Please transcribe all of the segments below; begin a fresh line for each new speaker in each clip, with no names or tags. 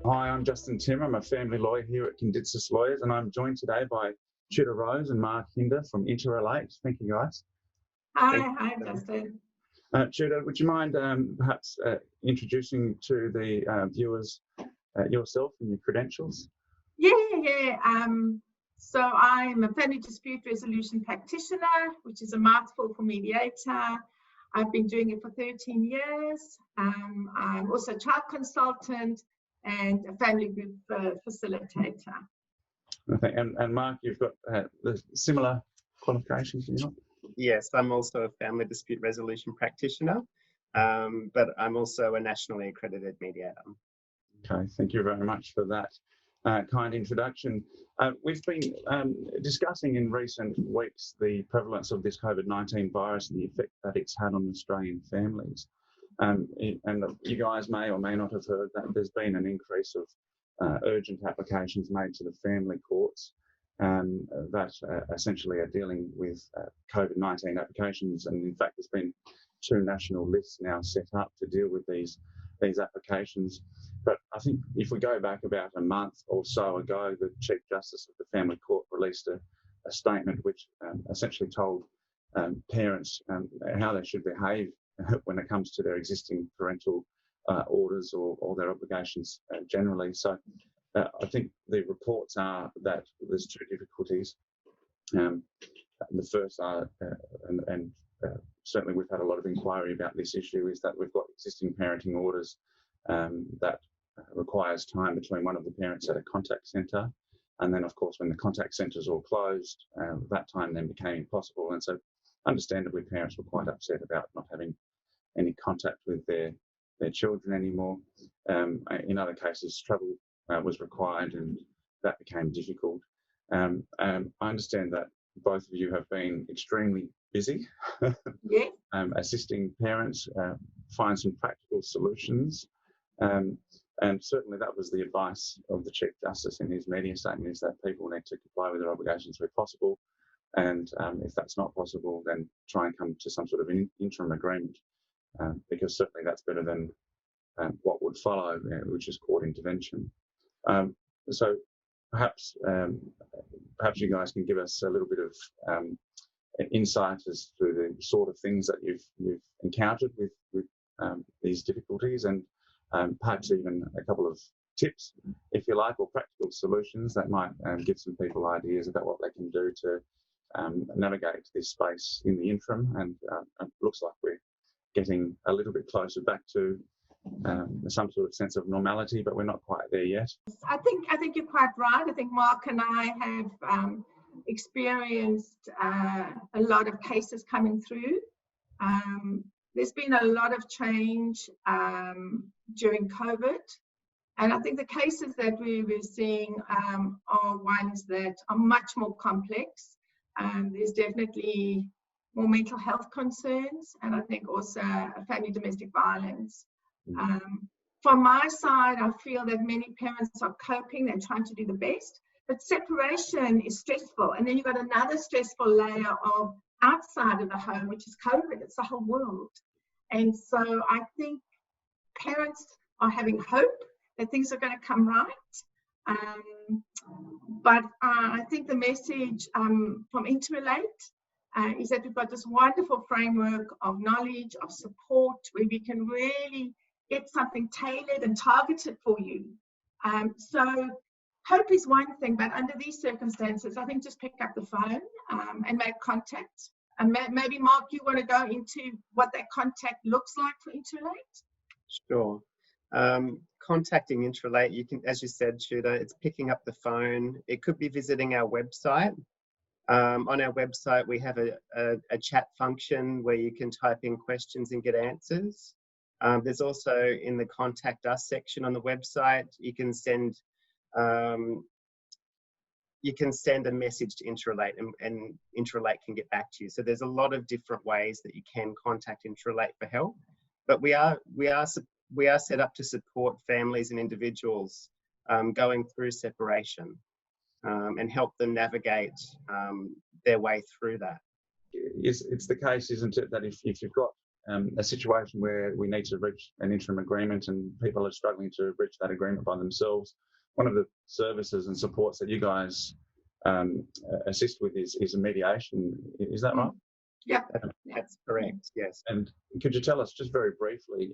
Hi, I'm Justin Tim. I'm a family lawyer here at Conditsis Lawyers, and I'm joined today by Tudor Rose and Mark Hinder from Interrelate. Thank you, guys.
Hi, Justin.
Tudor, would you mind perhaps introducing to the viewers yourself and your credentials?
Yeah. So I'm a family dispute resolution practitioner, which is a mouthful for mediator. I've been doing it for 13 years. I'm also a child consultant and a family group facilitator.
Okay. And Mark, you've got the similar qualifications, do you not?
Yes, I'm also a family dispute resolution practitioner, but I'm also a nationally accredited mediator.
Okay, thank you very much for that kind introduction. We've been discussing in recent weeks the prevalence of this COVID-19 virus and the effect that it's had on Australian families. And you guys may or may not have heard that there's been an increase of urgent applications made to the family courts that essentially are dealing with COVID-19 applications. And in fact, there's been 2 national lists now set up to deal with these applications. But I think if we go back about a month or so ago, the Chief Justice of the Family Court released a statement which essentially told parents how they should behave when it comes to their existing parental orders or their obligations generally. So I think the reports are that there's 2 difficulties. The first are, and certainly we've had a lot of inquiry about this issue, is that we've got existing parenting orders that requires time between one of the parents at a contact centre. And then, of course, when the contact centres all closed, that time then became impossible. And so understandably, parents were quite upset about not having any contact with their children anymore. In other cases, travel was required and that became difficult. I understand that both of you have been extremely busy assisting parents find some practical solutions. And certainly that was the advice of the Chief Justice in his media statement, is that people need to comply with their obligations where possible. And if that's not possible, then try and come to some sort of interim agreement, because certainly that's better than what would follow, which is court intervention. So perhaps you guys can give us a little bit of insight as to the sort of things that you've encountered with these difficulties, and perhaps even a couple of tips, if you like, or practical solutions that might give some people ideas about what they can do to navigate this space in the interim. And it looks like we're getting a little bit closer back to some sort of sense of normality, but we're not quite there yet.
I think you're quite right. I think Mark and I have experienced a lot of cases coming through. There's been a lot of change during COVID, and I think the cases that we were seeing are ones that are much more complex. There's definitely more mental health concerns, and I think also family domestic violence. From my side, I feel that many parents are coping, they're trying to do the best, but separation is stressful. And then you've got another stressful layer of outside of the home, which is COVID. It's the whole world. And so I think parents are having hope that things are going to come right. But I think the message from Interrelate is that we've got this wonderful framework of knowledge, of support, where we can really get something tailored and targeted for you. So hope is one thing, but under these circumstances, I think just pick up the phone and make contact. And maybe, Mark, you want to go into what that contact looks like for Interrelate?
Sure. Contacting Interrelate, you can, as you said, Tudor, it's picking up the phone. It could be visiting our website. On our website, we have a chat function where you can type in questions and get answers. There's also in the Contact Us section on the website, you can send a message to Interrelate, and Interrelate can get back to you. So there's a lot of different ways that you can contact Interrelate for help. But we are set up to support families and individuals going through separation and help them navigate their way through that.
It's the case, isn't it, that if you've got a situation where we need to reach an interim agreement and people are struggling to reach that agreement by themselves, one of the services and supports that you guys assist with is a mediation. Is that right?
Yeah,
that's correct. Yes.
And could you tell us just very briefly,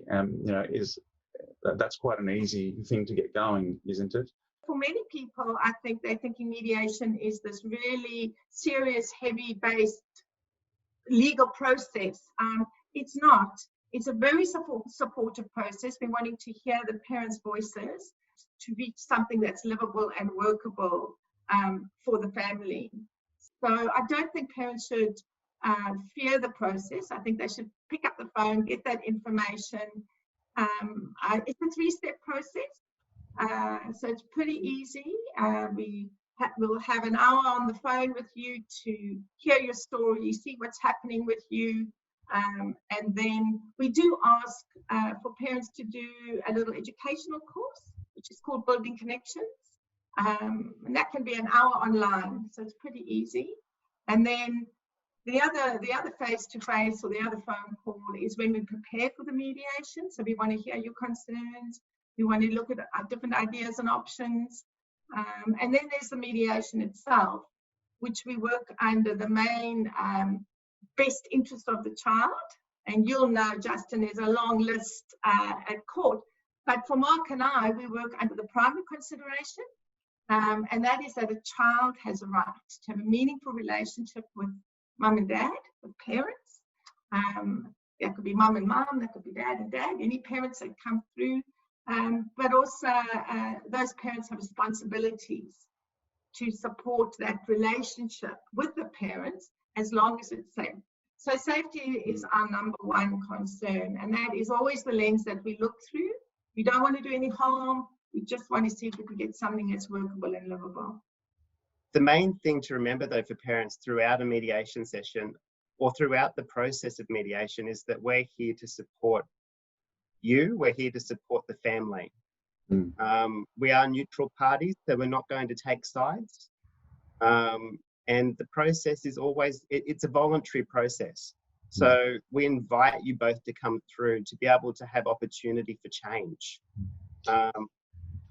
that's quite an easy thing to get going, isn't it?
For many people, I think they're thinking mediation is this really serious, heavy-based legal process. It's not. It's a very supportive process. We're wanting to hear the parents' voices to reach something that's livable and workable for the family. So I don't think parents should fear the process. I think they should pick up the phone, get that information. It's a 3-step process, so it's pretty easy. We'll have an hour on the phone with you to hear your story, see what's happening with you, and then we do ask for parents to do a little educational course, which is called Building Connections, and that can be an hour online, so it's pretty easy. And then the other face-to-face or the other phone call is when we prepare for the mediation. So we want to hear your concerns. We want to look at different ideas and options. And then there's the mediation itself, which we work under the main best interest of the child. And you'll know, Justin, there's a long list at court. But for Mark and I, we work under the primary consideration. And that is that a child has a right to have a meaningful relationship with mum and dad, with parents. That could be mum and mum, that could be dad and dad, any parents that come through. But also those parents have responsibilities to support that relationship with the parents as long as it's safe. So safety is our number one concern, and that is always the lens that we look through. We don't want to do any harm. We just want to see if we can get something that's workable and livable.
The main thing to remember, though, for parents throughout a mediation session or throughout the process of mediation is that we're here to support you. We're here to support the family. We are neutral parties, so we're not going to take sides. And the process is always, it's a voluntary process. So we invite you both to come through to be able to have opportunity for change.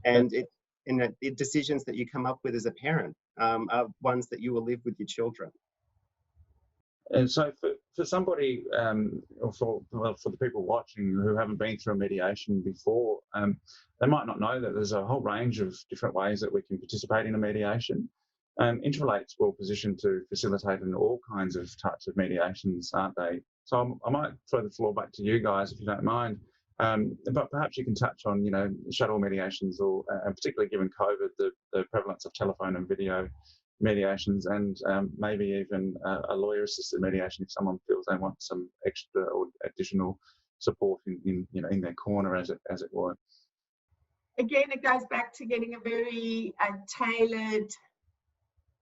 And the decisions that you come up with as a parent are ones that you will live with your children.
And so for somebody, or for the people watching who haven't been through a mediation before, they might not know that there's a whole range of different ways that we can participate in a mediation. Interrelate's well positioned to facilitate in all kinds of types of mediations, aren't they? So I might throw the floor back to you guys if you don't mind. But perhaps you can touch on, shuttle mediations, or particularly given COVID, the prevalence of telephone and video mediations, and maybe even a lawyer-assisted mediation if someone feels they want some extra or additional support in their corner, as it were.
Again, it goes back to getting a very tailored,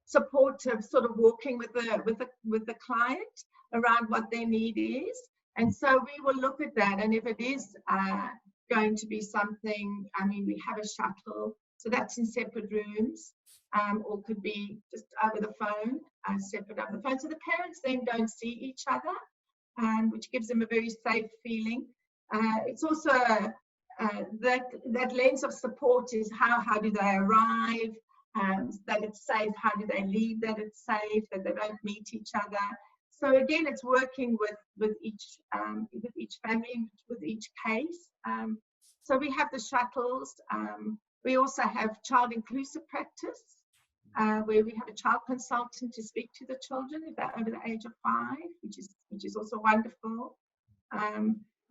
supportive sort of walking with the client around what their need is. And so we will look at that, and if it is going to be something, we have a shuttle, so that's in separate rooms, or could be just over the phone, separate over the phone. So the parents then don't see each other, which gives them a very safe feeling. It's also that lens of support is how do they arrive, that it's safe, how do they leave, that it's safe, that they don't meet each other. So again, it's working with each family, with each case. So we have the shuttles. We also have child inclusive practice, where we have a child consultant to speak to the children if they're over the age of 5, which is also wonderful.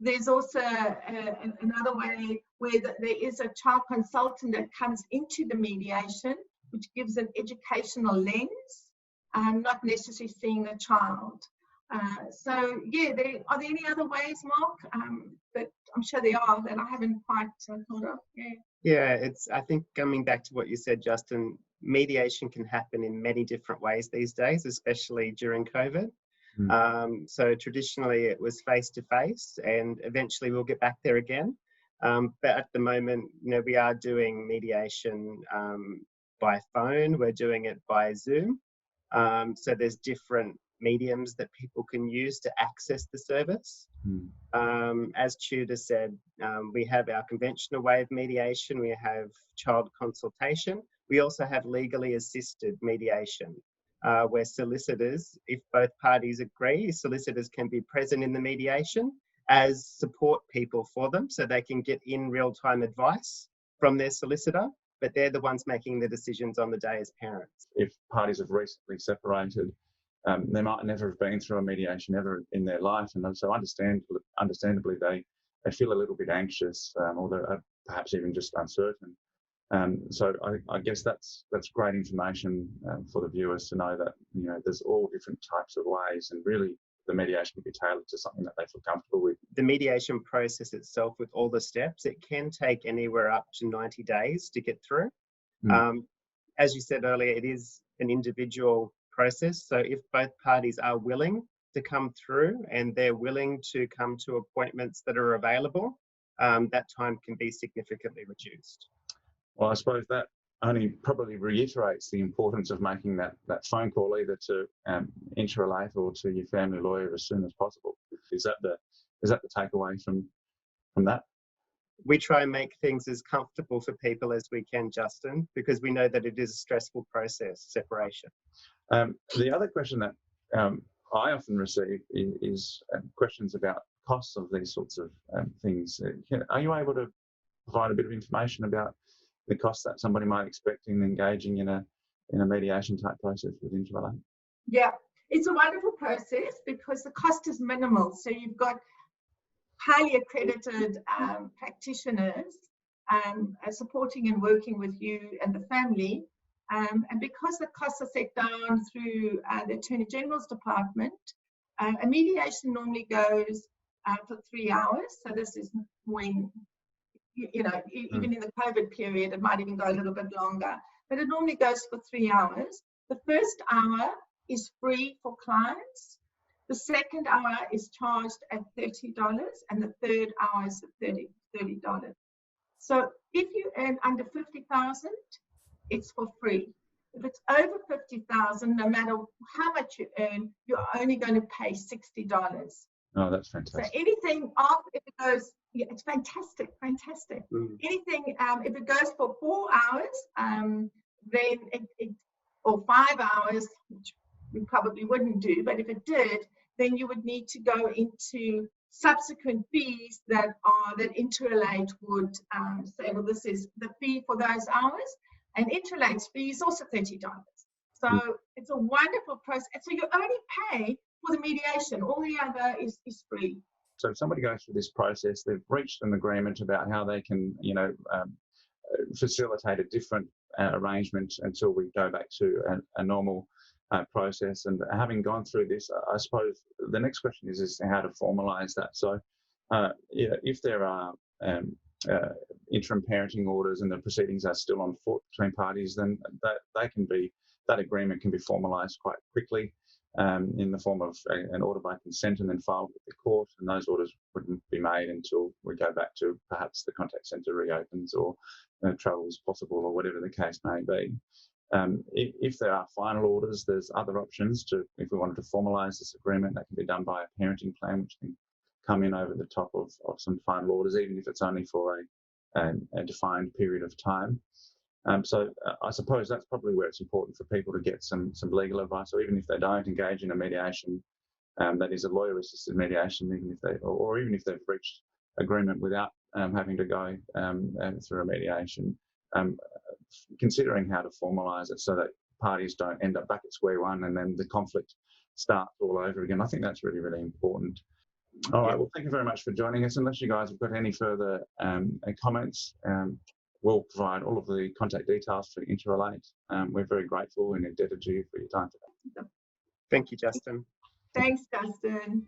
There's also another way where there is a child consultant that comes into the mediation, which gives an educational lens, not necessarily seeing the child. So yeah, are there any other ways, Mark? That I'm sure there are that I haven't quite thought of.
Yeah, I think coming back to what you said, Justin, mediation can happen in many different ways these days, especially during COVID. So traditionally it was face-to-face, and eventually we'll get back there again. But at the moment, we are doing mediation by phone. We're doing it by Zoom. So there's different mediums that people can use to access the service. As Tudor said, we have our conventional way of mediation, we have child consultation, we also have legally assisted mediation, where solicitors, if both parties agree, solicitors can be present in the mediation as support people for them, so they can get in real-time advice from their solicitor, but they're the ones making the decisions on the day as parents.
If parties have recently separated, they might never have been through a mediation ever in their life, and so understandably they feel a little bit anxious, or they're perhaps even just uncertain. So I guess that's great information for the viewers to know that, you know, there's all different types of ways, and really the mediation can be tailored to something that they feel comfortable with.
The mediation process itself, with all the steps, it can take anywhere up to 90 days to get through. As you said earlier, it is an individual process. So if both parties are willing to come through and they're willing to come to appointments that are available, that time can be significantly reduced.
Well, I suppose that only probably reiterates the importance of making that phone call either to Interrelate or to your family lawyer as soon as possible. Is that the takeaway from that?
We try and make things as comfortable for people as we can, Justin, because we know that it is a stressful process, separation.
The other question that I often receive is questions about costs of these sorts of things. Are you able to provide a bit of information about the costs that somebody might expect in engaging in a mediation type process with Interrelate?
Yeah, it's a wonderful process because the cost is minimal. So you've got highly accredited practitioners supporting and working with you and the family. And because the costs are set down through the Attorney General's Department, a mediation normally goes for 3 hours. So this is when, you know, even in the COVID period, it might even go a little bit longer, but it normally goes for 3 hours. The first hour is free for clients. The second hour is charged at $30, and the third hour is at $30. So if you earn under $50,000, it's for free. If it's over $50,000, no matter how much you earn, you're only going to pay $60.
Oh, that's fantastic.
So anything after, if it goes, yeah, it's fantastic. Anything, if it goes for 4 hours, then or 5 hours, which we probably wouldn't do, but if it did, then you would need to go into subsequent fees that Interrelate would say, well, this is the fee for those hours, and Interrelate's fee is also $30. So it's a wonderful process. So you only pay for the mediation. All the other is free.
So if somebody goes through this process, they've reached an agreement about how they can, you know, facilitate a different arrangement until we go back to a normal process. And having gone through this, I suppose the next question is how to formalise that. So if there are interim parenting orders and the proceedings are still on foot between parties, then that agreement can be formalised quite quickly in the form of an order by consent and then filed with the court, and those orders wouldn't be made until we go back to perhaps the contact centre reopens or travel is possible or whatever the case may be. If there are final orders, there's other options if we wanted to formalise this agreement, that can be done by a parenting plan, which can come in over the top of some final orders, even if it's only for a defined period of time. So I suppose that's probably where it's important for people to get some legal advice, or even if they don't engage in a mediation, that is a lawyer-assisted mediation, even if they've reached agreement without having to go through a mediation, considering how to formalise it so that parties don't end up back at square one and then the conflict starts all over again. I think that's really, really important. All right, well, thank you very much for joining us. Unless you guys have got any further comments, we'll provide all of the contact details for Interrelate. We're very grateful and indebted to you for your time today.
Thank you, Justin.
Thanks, Justin.